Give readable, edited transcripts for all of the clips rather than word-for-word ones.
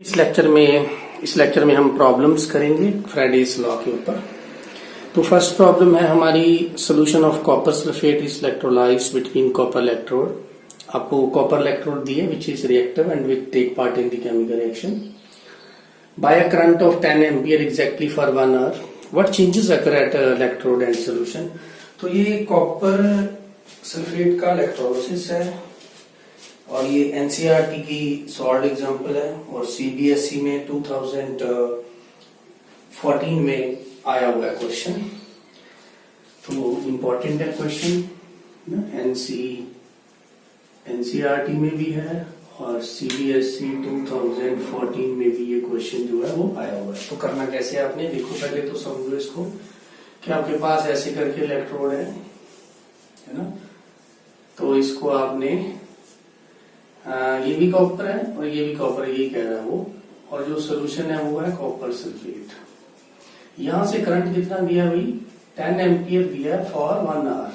इस लेक्चर में हम प्रॉब्लम्स करेंगे फ्राइडेज लॉ के ऊपर। तो फर्स्ट प्रॉब्लम है हमारी solution of copper sulphate is electrolysed between copper electrode. आपको कॉपर इलेक्ट्रोड दिए which is reactive and which take part in the chemical reaction by a current of 10 ampere exactly for 1 hour. What changes occur at electrode and solution. तो ये copper sulphate का electrolysis है और ये NCERT की solve example है और CBSE में 2014 में आया हुआ है क्वेश्चन। तो इम्पोर्टेंट है क्वेश्चन, एनसीईआरटी में भी है और सीबीएसई 2014 में भी ये क्वेश्चन जो है वो आया हुआ है। तो करना कैसे है आपने, देखो पहले तो समझो इसको कि आपके पास ऐसे करके इलेक्ट्रोड है ना। तो इसको आपने ये भी कॉपर है और ये भी कॉपर है, यही कह रहा है वो। और जो सोल्यूशन है वो है कॉपर सल्फेट। यहां से करंट कितना दिया भाई, 10 एम्पियर दिया है फॉर 1 आवर।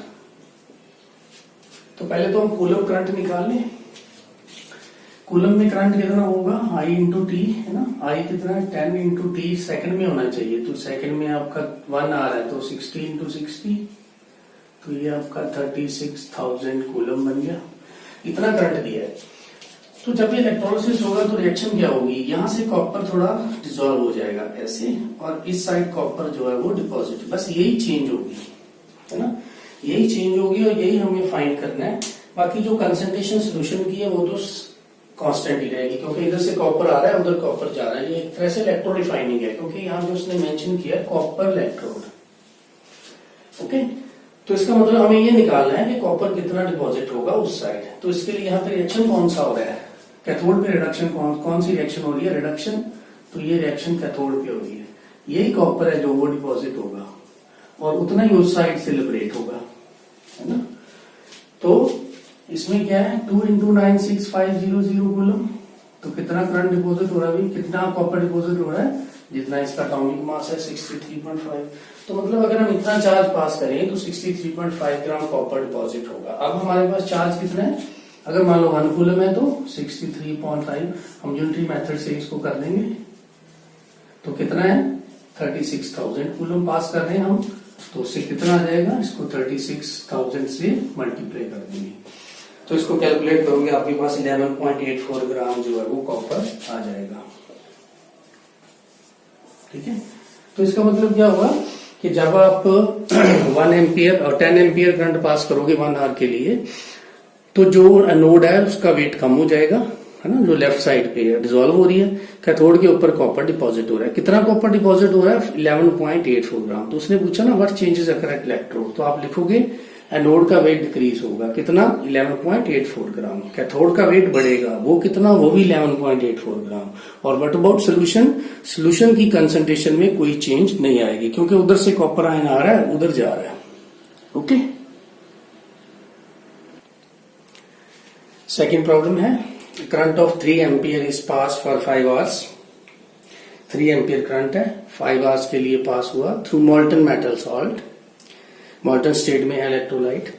तो पहले तो हम कूलम करंट निकाल लें। कूलम में करंट कितना होगा, I इंटू टी है ना। I कितना है 10 इंटू टी सेकेंड में होना चाहिए। तो सेकेंड में आपका 1 आवर है तो 60 इंटू 60, तो ये आपका 36,000 कूलम बन गया। इतना करंट दिया है। तो जब ये इलेक्ट्रोलिसिस होगा तो रिएक्शन क्या होगी, यहां से कॉपर थोड़ा डिसॉल्व हो जाएगा ऐसे और इस साइड कॉपर जो है वो डिपॉजिट, बस यही चेंज होगी है ना, यही चेंज होगी और यही हमें फाइंड करना है। बाकी जो कंसंट्रेशन सोल्यूशन की है वो तो कांस्टेंट ही रहेगी क्योंकि इधर से कॉपर आ रहा है उधर कॉपर जा रहा है। ये एक तरह से इलेक्ट्रोड रिफाइनिंग है क्योंकि यहाँ जो उसने मेंशन किया है कॉपर इलेक्ट्रोड। ओके, तो इसका मतलब हमें ये निकालना है कि कॉपर कितना डिपॉजिट होगा उस साइड। तो इसके लिए यहाँ पे रिएक्शन कौन सा हो रहा है, कैथोड पे रिडक्शन कौन सी रिएक्शन हो रही है, रिडक्शन। तो ये रिएक्शन कैथोड पे हो रही है, यही कॉपर है जो वो डिपॉजिट होगा और उतना ही उस साइड से लिबरेट होगा है ना। तो इसमें क्या है 2 इंटू 96500 कूलम। तो कितना करंट डिपॉजिट हो रहा है, कितना कॉपर डिपॉजिट हो रहा है, जितना इसका एटॉमिक मास है 63.5। तो मतलब अगर हम इतना चार्ज पास करें तो 63.5 ग्राम कॉपर डिपॉजिट होगा। अब हमारे पास चार्ज कितना है, अगर मान लो 1 कूलम है तो 63.5, हम यूनिटरी मेथड से इसको कर देंगे तो कितना है 36,000 कूलम पास कर रहे हैं हम। तो उससे कितना आ जाएगा, इसको 36,000 से मल्टीप्लाई कर देंगे तो इसको कैलकुलेट करोगे आपके पास 11.84 ग्राम जो है वो कॉपर आ जाएगा। ठीक है, तो इसका मतलब क्या हुआ कि जब आप 1 एम्पियर और 10 एम्पियर करंट पास करोगे 1 आवर के लिए तो जो एनोड है उसका वेट कम हो जाएगा है ना, जो लेफ्ट साइड पे डिसॉल्व हो रही है। कैथोड के ऊपर कॉपर डिपॉजिट हो रहा है, कितना कॉपर डिपॉजिट हो रहा है 11.84 ग्राम। तो उसने पूछा ना what changes occur at electrode, तो आप लिखोगे एनोड का वेट डिक्रीज होगा कितना 11.84 ग्राम, कैथोड का वेट बढ़ेगा वो कितना, वो भी 11.84 ग्राम। और व्हाट अबाउट सोल्यूशन, सोल्यूशन की कंसंट्रेशन में कोई चेंज नहीं आएगी क्योंकि उधर से कॉपर आयन आ रहा है उधर जा रहा है। ओके, सेकेंड प्रॉब्लम है current of 3 ampere is pass for 5 hours. 3 ampere current है 5 आवर्स के लिए पास हुआ through molten metal salt, molten state में electrolyte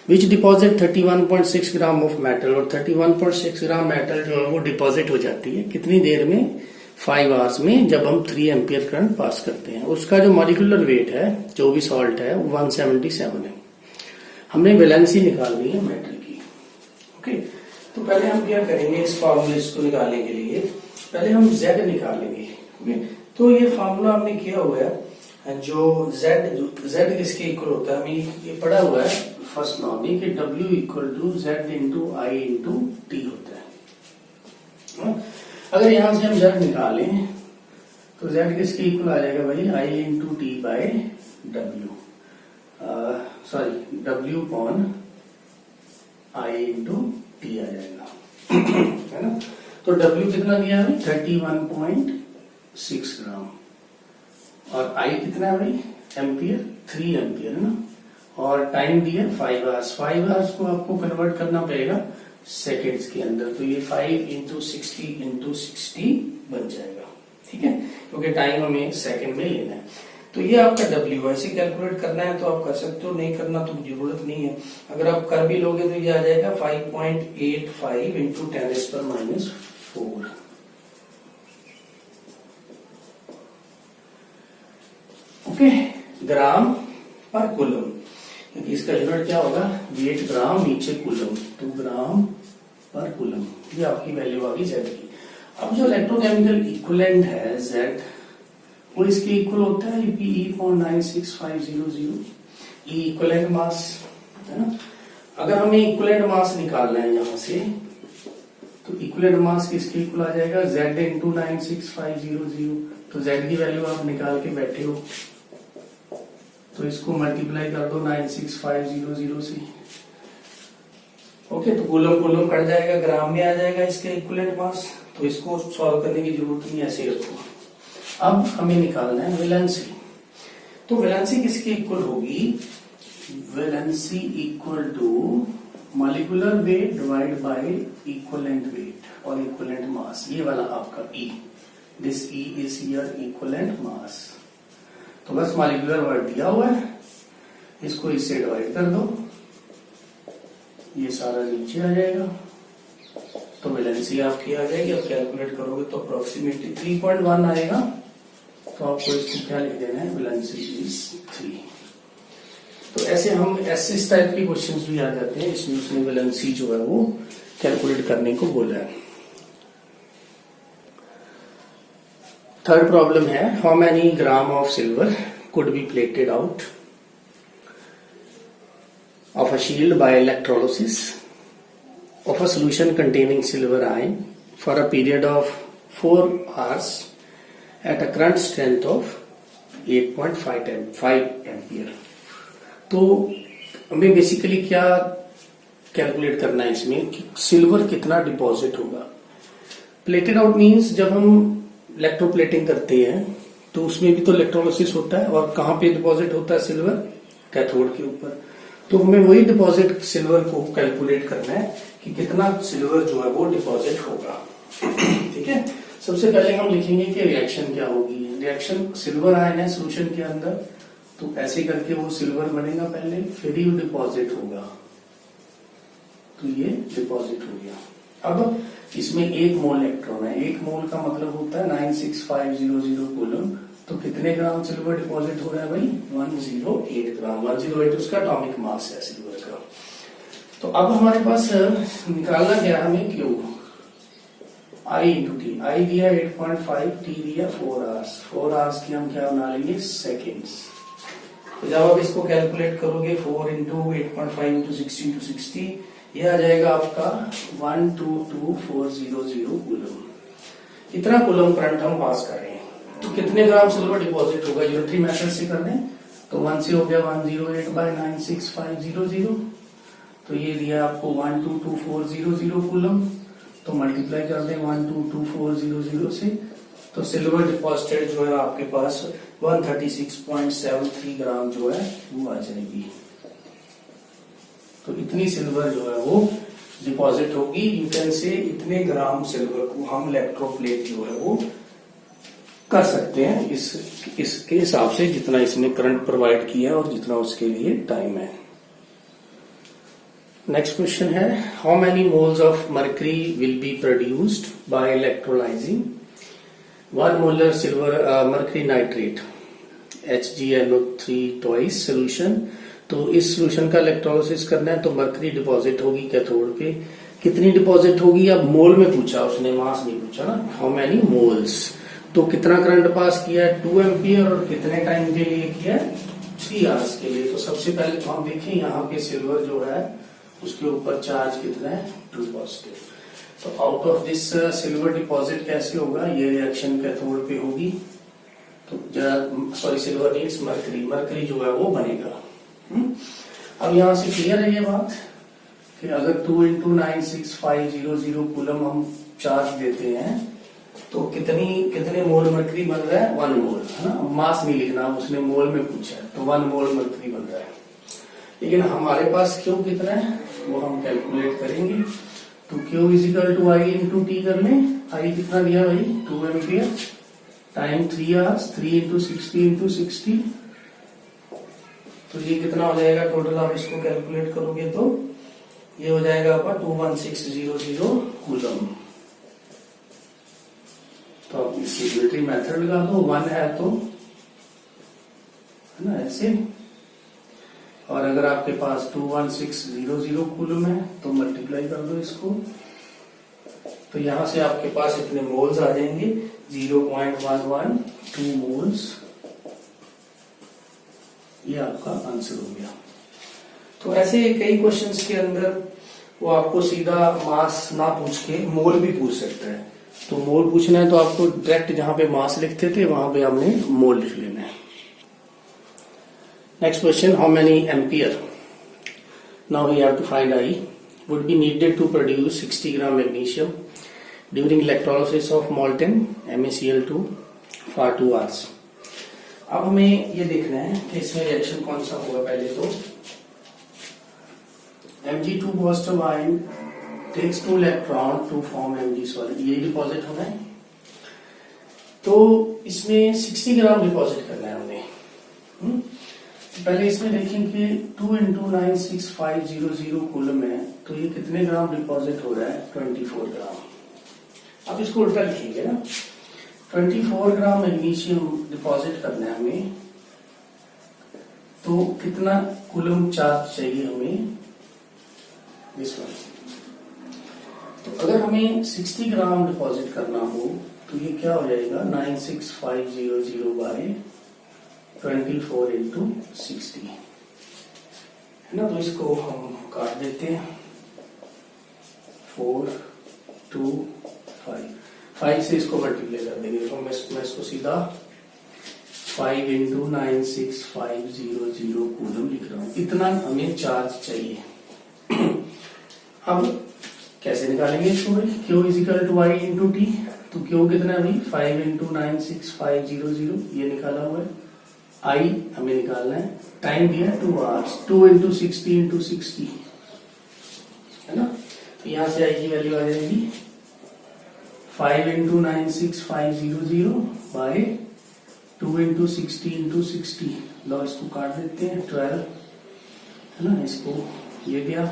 which deposit 31.6 gram of metal. और 31.6 ग्राम मेटल जो है वो डिपॉजिट हो जाती है कितनी देर में, 5 आवर्स में, जब हम 3 एम्पियर करंट पास करते हैं। उसका जो मॉलिक्यूलर वेट है जो भी सॉल्ट है 177 है। हमने वैलेंसी निकालनी है मेटल की। ओके, तो पहले हम क्या करेंगे, इस फॉर्मूले को निकालने के लिए पहले हम Z निकालेंगे। ओके, तो ये फॉर्मूला हमने किया हुआ है जो Z किसके इक्वल होता है, हमें ये पढ़ा हुआ है फर्स्ट लॉ में कि W equal to Z into I into T होता है। अगर यहां से हम Z निकालें तो Z किसके इक्वल आ जाएगा भाई, I into T by W, sorry W upon I into T आ जाएगा है ना। तो W कितना दिया है 31.6 ग्राम और I कितना है भाई एम्पियर, 3 एम्पियर है ना। और टाइम दिया 5 आवर्स। 5 आवर्स को आपको कन्वर्ट करना पड़ेगा सेकेंड्स के अंदर, तो ये 5 इंटू 60 बन जाएगा। ठीक है, क्योंकि टाइम हमें सेकेंड में लेना है। तो ये आपका W ऐसे कैलकुलेट करना है तो आप कर सकते हो, नहीं करना तो जरूरत नहीं है। अगर आप कर भी लोगे तो ये आ जाएगा 5.85 इंटू 10⁻⁴। ओके, ग्राम पर कूलम, क्योंकि इसका यूनिट क्या होगा, वेट ग्राम नीचे कूलम, तो ग्राम पर कूलम, ये आपकी वैल्यू आ गई जेड की। अब जो इलेक्ट्रोकेमिकल इक्विवेलेंट है जेड, वो इसके इक्वल होता है Pe.96500, ई इक्विवेलेंट मास है ना। अगर हमें इक्विवेलेंट मास निकालना है यहां से, तो इक्विवेलेंट मास किसके इक्वल आ जाएगा, Z इंटू 96500, तो Z की वैल्यू आप निकाल के बैठे हो, तो इसको मल्टीप्लाई कर दो 96500 से। ओके, तो कूलम कूलम कट जाएगा, ग्राम में आ जाएगा इसका इक्विवेलेंट मास, तो इसको सॉल्व करने की जरूरत नहीं, ऐसे रखो। अब हमें निकालना है वैलेंसी, तो वैलेंसी किसके इक्वल होगी, valency equal to molecular weight divide by equivalent weight और इक्विवेलेंट मास, ये वाला आपका E, this E is your equivalent mass. तो बस मॉलिक्यूलर वेट दिया हुआ है, इसको इससे डिवाइड कर दो, ये सारा नीचे आ जाएगा, तो वैलेंसी आपकी आ जाएगी। अब कैलकुलेट करोगे तो अप्रोक्सीमेटली 3.1 आएगा, तो आपको इसको क्या लिख देना है, वैलेंसी इज 3। तो ऐसे हम इस टाइप के क्वेश्चंस भी आ जाते हैं, इसमें उसने वैलेंसी जो है वो कैलकुलेट करने को बोला है। थर्ड प्रॉब्लम है, how many gram of silver could be plated out of a shield by electrolysis of a solution containing silver ion for a period of 4 hours at a current strength of 8.5 ampere. तो हमें basically क्या calculate करना है इसमें कि silver कितना deposit होगा। Plated out means जब हम इलेक्ट्रोप्लेटिंग करते हैं तो उसमें भी तो इलेक्ट्रोलिसिस होता है, और कहाँ पे डिपॉजिट होता है सिल्वर, कैथोड के ऊपर। तो हमें वही डिपॉजिट सिल्वर को कैलकुलेट करना है कि कितना सिल्वर जो है वो डिपॉजिट होगा। ठीक है, सबसे पहले हम लिखेंगे कि रिएक्शन क्या होगी। रिएक्शन सिल्वर आयन है सोल्यूशन के अंदर, तो ऐसे करके वो सिल्वर बनेगा पहले, फिर ही डिपॉजिट होगा, तो ये डिपॉजिट हो गया। अब इसमें 1 मोल इलेक्ट्रॉन है, 1 मोल का मतलब होता है 96500 कूलम, तो कितने ग्राम सिल्वर डिपॉजिट हो रहा है भाई, 108 ग्राम। 108 उसका एटॉमिक मास है सिल्वर का। तो अब हमारे पास निकालना क्या हमें, क्यू I इंटू टी, आई दिया 8.5, टी दिया 4 आवर्स, 4 आवर्स की हम क्या बना लेंगे, सेकेंड्स। तो जब आप इसको कैलकुलेट करोगे 4 इंटू 8.5 इंटू 60 इंटू 60, ये आ जाएगा आपका 122400 कूलम। इतना कूलम करंट हम पास कर रहे हैं, तो कितने ग्राम सिल्वर डिपॉजिट होगा, यूनिटरी मेथड से कर दें तो 1 से हो गया 108 बाय 96500, तो ये दिया आपको 122400 कूलम, तो मल्टीप्लाई कर दें 122400 से, तो सिल्वर डिपॉजिटेड जो है आपके पास 136.73 ग्राम जो है वो आ जाएगी। तो इतनी सिल्वर जो है वो डिपॉजिट होगी। यू कैन से इतने ग्राम सिल्वर को हम इलेक्ट्रोप्लेट जो है वो कर सकते हैं इसके हिसाब से जितना इसने करंट प्रोवाइड किया और जितना उसके लिए टाइम है। नेक्स्ट क्वेश्चन है, how many moles of mercury will be produced by electrolysing 1 molar silver mercury nitrate HgNO3 twice solution. तो इस सोल्यूशन का इलेक्ट्रोलिसिस करना है, तो मर्करी डिपॉजिट होगी कैथोड पे, कितनी डिपॉजिट होगी, अब मोल में पूछा उसने, मास नहीं पूछा ना, हाउ मेनी मोल्स। तो कितना करंट पास किया है, 2 एम्पियर, और कितने टाइम के लिए किया है, 3 आवर्स के लिए। तो सबसे पहले तो हम देखें यहाँ पे सिल्वर जो है उसके ऊपर चार्ज कितना है, 2 पॉजिटिव। तो out of this silver deposit कैसे होगा, ये रिएक्शन कैथोड पे होगी, तो sorry silver needs mercury, mercury जो है वो बनेगा। अब यहां से क्लियर है ये बात कि अगर 2 इंटू 96500 कूलम हम चार्ज देते हैं तो कितने मोल मर्करी बन रहा है, 1 मोल, है ना। मास नहीं लिखना, उसने मोल में पूछा है, तो 1 मोल मर्करी बन रहा है। लेकिन हमारे पास क्यू कितना है वो हम कैलकुलेट करेंगे, तो Q is equal to I into T कर लें। आई कितना दिया भाई, 2 ampere, time 3 hours, 3 into 60 into 60, तो ये कितना हो जाएगा टोटल, आप इसको कैलकुलेट करोगे तो ये हो जाएगा आपका 21600 कूलम। तो आप इसकी यूनिटरी मेथड लगा दो, 1 है तो है ना, ऐसे। और अगर आपके पास 21600 कूलम है तो मल्टीप्लाई कर दो इसको, तो यहां से आपके पास इतने मोल्स आ जाएंगे, 0.112 मोल्स। ये आपका आंसर हो गया। तो ऐसे कई क्वेश्चंस के अंदर वो आपको सीधा मास ना पूछ के मोल भी पूछ सकता है। तो मोल पूछना है तो आपको डायरेक्ट जहां पे मास लिखते थे वहां पे हमने मोल लिख लेना है। Next question, how many ampere now we have to find I would be needed to produce 60 gram magnesium during electrolysis of molten MaCl2 for 2 hours। अब हमें ये देखना है कि इसमें रिएक्शन कौन सा होगा। पहले तो Mg2 positive ion takes 2 electron to form Mg solid, ये डिपॉजिट होना है। तो इसमें 60 ग्राम डिपॉजिट करना है हमें। पहले इसमें देखेंगे 2 × 96500 कूलम है, तो ये कितने ग्राम डिपॉजिट हो रहा है, 24 ग्राम। अब इसको उल्टा लिखेंगे ना, 24 ग्राम मैग्नीशियम डिपॉजिट करना है हमें, तो कितना कूलम चार्ज चाहिए हमें, दिस वन। तो अगर हमें 60 ग्राम डिपॉजिट करना हो तो ये क्या हो जाएगा, 96500 बाय 24 × 60 है ना। तो इसको हम काट देते हैं, 4 2 5 से इसको मल्टीप्लाई कर देंगे। तो मैं इसको सीधा 5 × 96500 कूलम लिख रहा हूं, इतना हमें चार्ज चाहिए। अब कैसे निकालेंगे इसको भाई, Q = I × T। तो Q कितना है भाई, 5 × 96500, ये निकाला हुआ है। I हमें निकालना है, टाइम दिया 2 आवर्स, 2 × 60 × 60 है ना। तो यहां से I की वैल्यू आ जाएगी 5 × 96500 बाय 2 × 60 × 60। लो इसको काट देते हैं, 12 है ना, इसको ये गया।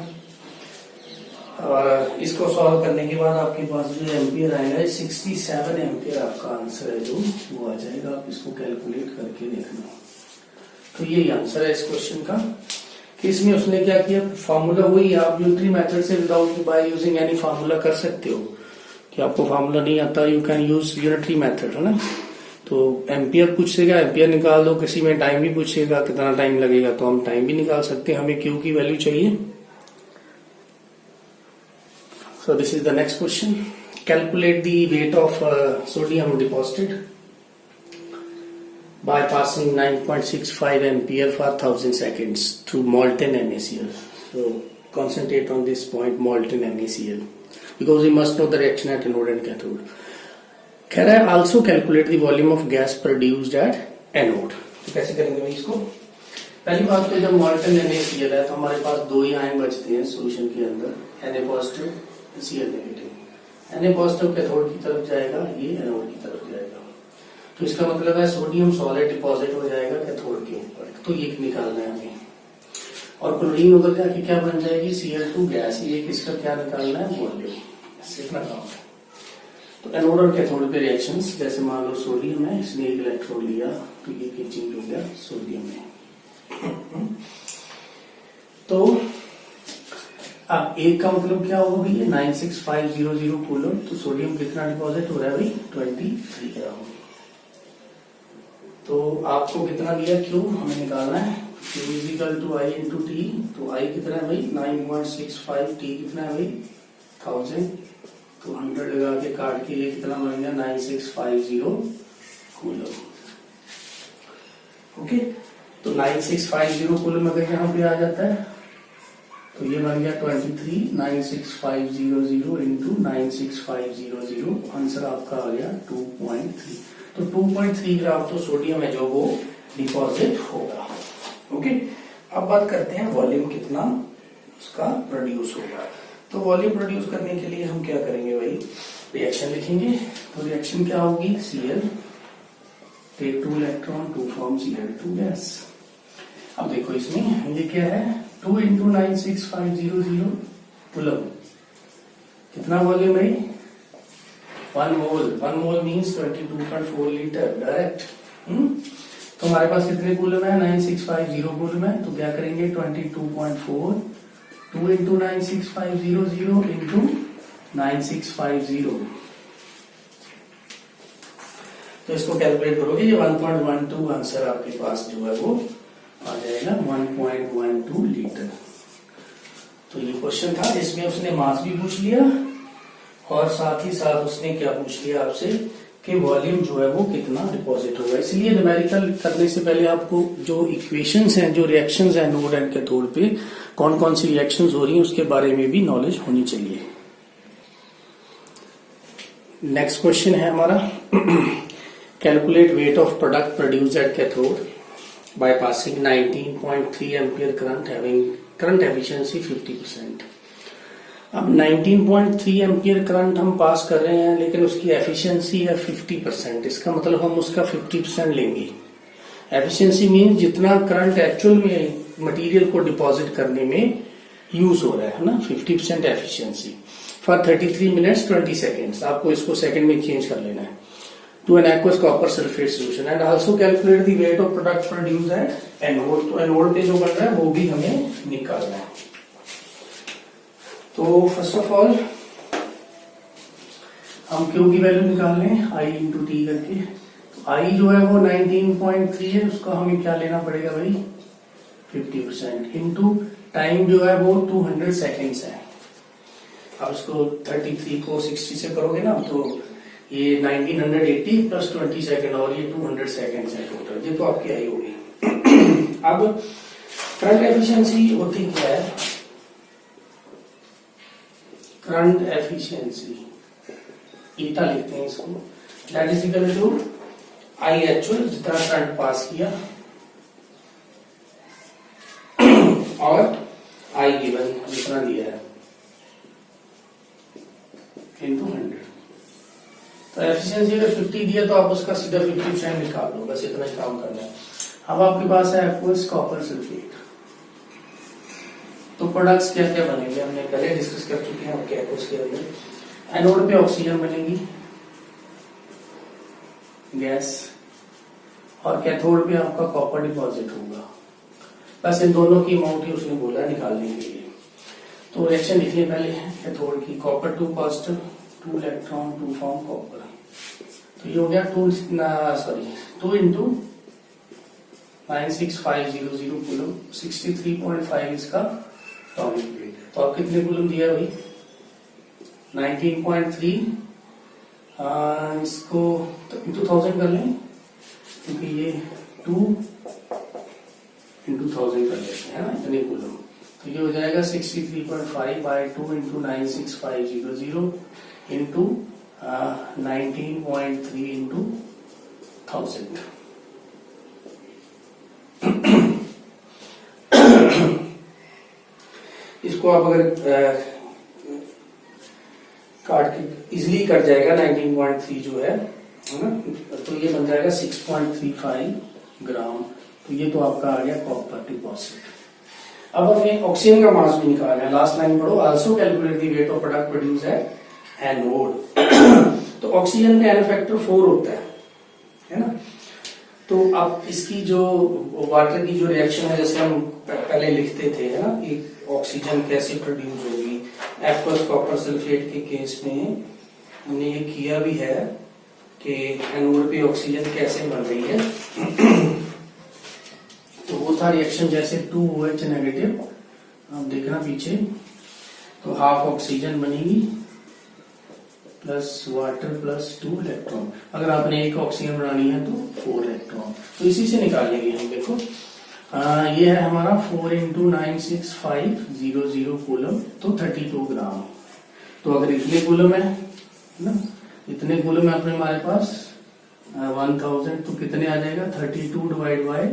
और इसको सॉल्व करने के बाद आपके पास जो एम्पियर आएगा 67 एम्पियर आपका आंसर है जो वो आ जाएगा। आप इसको कैलकुलेट करके देखना। तो यही आंसर है इस क्वेश्चन का, कि इसमें उसने क्या किया, फार्मूला वही आप यूनिटरी मेथड से without by using any formula कर सकते हो। कि आपको फार्मूला नहीं आता, you can use unitary method, है ना। तो एम्पियर पूछेगा, एम्पियर निकाल दो। किसी में टाइम भी पूछेगा कितना टाइम लगेगा, तो हम टाइम भी निकाल सकते हैं। हमें क्यू की वैल्यू चाहिए। So this is the next question. Calculate the weight of sodium deposited by passing 9.65 ampere for 1000 seconds through molten MaCl. So concentrate on this point, molten MaCl, because we must know the reaction at anode and cathode. Can I also calculate the volume of gas produced at anode? तो कैसे करेंगे भाई इसको? पहली बात तो जब molten MaCl है तो हमारे पास 2 ही आयन बचते हैं सोल्यूशन के अंदर, Na positive Cl negative. Na positive cathode की तरफ जाएगा, ये एनोड की तरफ जाएगा। तो इसका मतलब है सोडियम सॉलिड डिपॉजिट हो जाएगा कैथोड के ऊपर, तो ये निकालना है हमें। और क्लोरीन उधर जाके क्या बन जाएगी, Cl2 गैस। ये किसका क्या निकालना है, वॉल्यूम। इतना काम है। तो एनोड और कैथोड पे रिएक्शंस, जैसे मान लो सोडियम है, इसने एक इलेक्ट्रॉन लिया तो ये चेंज हो गया सोडियम में। तो अब एक का मतलब क्या होगा भैया, 96500 कूलम। तो सोडियम कितना डिपॉजिट हो रहा है भाई, 23 ग्राम। तो आपको कितना दिया, क्यू हमें निकालना है। Q = I × T। तो I कितना है भाई, 9.65, T कितना है भाई, 1000। तो 100 लगा के काट के ये कितना बन गया, 9650 कूलम। ओके, तो 9650 कूलम अगर यहाँ पे आ जाता है तो ये बन गया 23, 96500 × 96500, आंसर आपका आ गया 2.3। तो 2.3 ग्राम तो सोडियम है जो वो डिपॉजिट होगा। ओके, अब बात करते हैं वॉल्यूम कितना उसका प्रोड्यूस होगा। तो वॉल्यूम प्रोड्यूस करने के लिए हम क्या करेंगे भाई, रिएक्शन लिखेंगे। तो रिएक्शन क्या होगी, Cl take 2 electron to form Cl2 gas. अब देखो इसमें ये क्या है, 2 × 96500 कूलम, कितना वॉल्यूम है, 1 मोल। 1 मोल मीन्स 22.4 लीटर डायरेक्ट। तो हमारे पास कितने कूलम है, 9650 कूलम है। तो क्या करेंगे, 22.4 2 इंटू 96500 इंटू 9650, तो इसको कैलकुलेट करोगे ये 1.12 आंसर आपके पास जो है वो आ जाएगा 1.12 लीटर। तो ये क्वेश्चन था, इसमें उसने मास भी पूछ लिया और साथ ही साथ उसने क्या पूछ लिया आपसे कि वॉल्यूम जो है वो कितना डिपॉजिट होगा। इसलिए न्यूमेरिकल करने से पहले आपको जो इक्वेशंस हैं, जो रिएक्शंस हैं एनोड एंड कैथोड पे कौन कौन सी रिएक्शंस हो रही हैं उसके बारे में भी नॉलेज होनी चाहिए। नेक्स्ट क्वेश्चन है हमारा calculate wait of product produced at cathode by passing 19.3 ampere current having current efficiency 50%। अब 19.3 एम्पियर करंट हम पास कर रहे हैं लेकिन उसकी एफिशिएंसी है 50%। इसका मतलब हम उसका 50% लेंगे। एफिशिएंसी मीन जितना करंट एक्चुअल में मटेरियल को डिपॉजिट करने में यूज हो रहा है ना, 50% एफिशिएंसी फॉर 33 मिनट्स 20 सेकेंड्स। आपको इसको सेकंड में चेंज कर लेना है to an aqueous copper sulphate solution and also calculate the weight of product produced at anode. तो एनोड पे जो बन रहा है वो भी हमें निकालना है। तो फर्स्ट ऑफ ऑल हम क्यू की वैल्यू निकाल लें आई इंटू टी करके। तो आई जो है वो 19.3 है, उसका हमें क्या लेना पड़ेगा भाई 50% इंटू टाइम जो है वो 200 सेकेंड्स है। अब इसको 33 को 60 से करोगे ना तो ये 1980 प्लस 20 सेकेंड और ये 200 सेकेंड्स है टोटल। ये तो आपकी आई होगी। अब करंट एफिशिएंसी होती क्या है, करंट एफिशिएंसी ईटा लिखते हैं इसको, that is equal to I actual जितना करंट पास किया और आई गिवन जितना दिया है इनटू 100। तो एफिशिएंसी अगर 50 दिया तो आप उसका सीधा 50% निकाल दो, बस इतना ही काम करना है। अब आपके पास है एक्वस कॉपर सल्फेट। तो प्रोडक्ट्स क्या क्या बनेंगे हमने पहले डिस्कस कर चुके हैं आपके एक्वस के अंदर। एनोड पे ऑक्सीजन बनेगी गैस और कैथोड पे आपका कॉपर डिपॉजिट होगा। बस इन दोनों की अमाउंट ही उसने बोला निकालने के लिए। तो रिएक्शन लिखिए पहले कैथोड की, copper 2 positive 2 electron 2 form copper. तो ये हो गया 2 इंटू 96500 कूलम, 63.5 इसका एटॉमिक वेट है। तो आप कितने कूलम दिया भाई 19.3 इसको तो इंटू 1000 कर लें क्योंकि ये 2 इंटू 1000 कर लेते हैं ना इतने कूलम। तो ये हो जाएगा 63.5 बाय 2 इंटू 96500 इंटू 19.3 इंटू 1000। इसको आप अगर काट के इजिली कट जाएगा 19.3 जो है ना, तो ये बन जाएगा 6.35 ग्राम। तो ये तो आपका आ गया कॉपर डिपॉजिट। अब हमें ऑक्सीजन का मास भी निकालना है। लास्ट लाइन पढ़ो, also calculate the weight of product produce at anode. तो ऑक्सीजन का एन फैक्टर 4 होता है ना। तो अब इसकी जो वाटर की जो रिएक्शन है जैसे हम पहले लिखते थे है ना, एक ऑक्सीजन कैसे प्रोड्यूस होगी एक्वस कॉपर सल्फेट के केस में हमने ये किया भी है कि एनोड पे ऑक्सीजन कैसे बन रही है। तो वो था रिएक्शन जैसे 2OH नेगेटिव, आप देखना पीछे, तो हाफ ऑक्सीजन बनेगी प्लस वाटर प्लस 2 इलेक्ट्रॉन। अगर आपने एक ऑक्सीजन बनानी है तो 4 इलेक्ट्रॉन। तो इसी से निकालेंगे हम। देखो ये है हमारा 4 इंटू 96500 कूलम, तो 32 ग्राम। तो अगर इतने कूलम है ना, इतने कूलम है अपने हमारे पास 1000, तो कितने आ जाएगा 32 divide by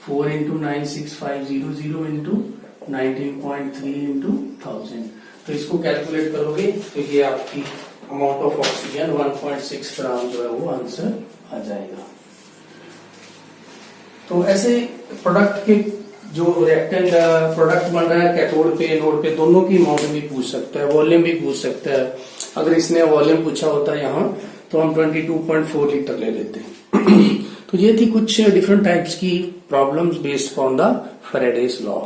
4 into 96500 into 19.3 into 1000। तो इसको कैलकुलेट करोगे तो ये आपकी अमाउंट ऑफ ऑक्सीजन 1.6 ग्राम जो है वो आंसर आ जाएगा। तो ऐसे प्रोडक्ट के जो रिएक्टेंट प्रोडक्ट बन रहा है कैथोड पे एनोड पे दोनों की अमाउंट भी पूछ सकता है, वॉल्यूम भी पूछ सकता है। अगर इसने वॉल्यूम पूछा होता है यहाँ तो हम 22.4 लीटर ले लेते। तो ये थी कुछ डिफरेंट टाइप्स की problems based on the Faraday's law.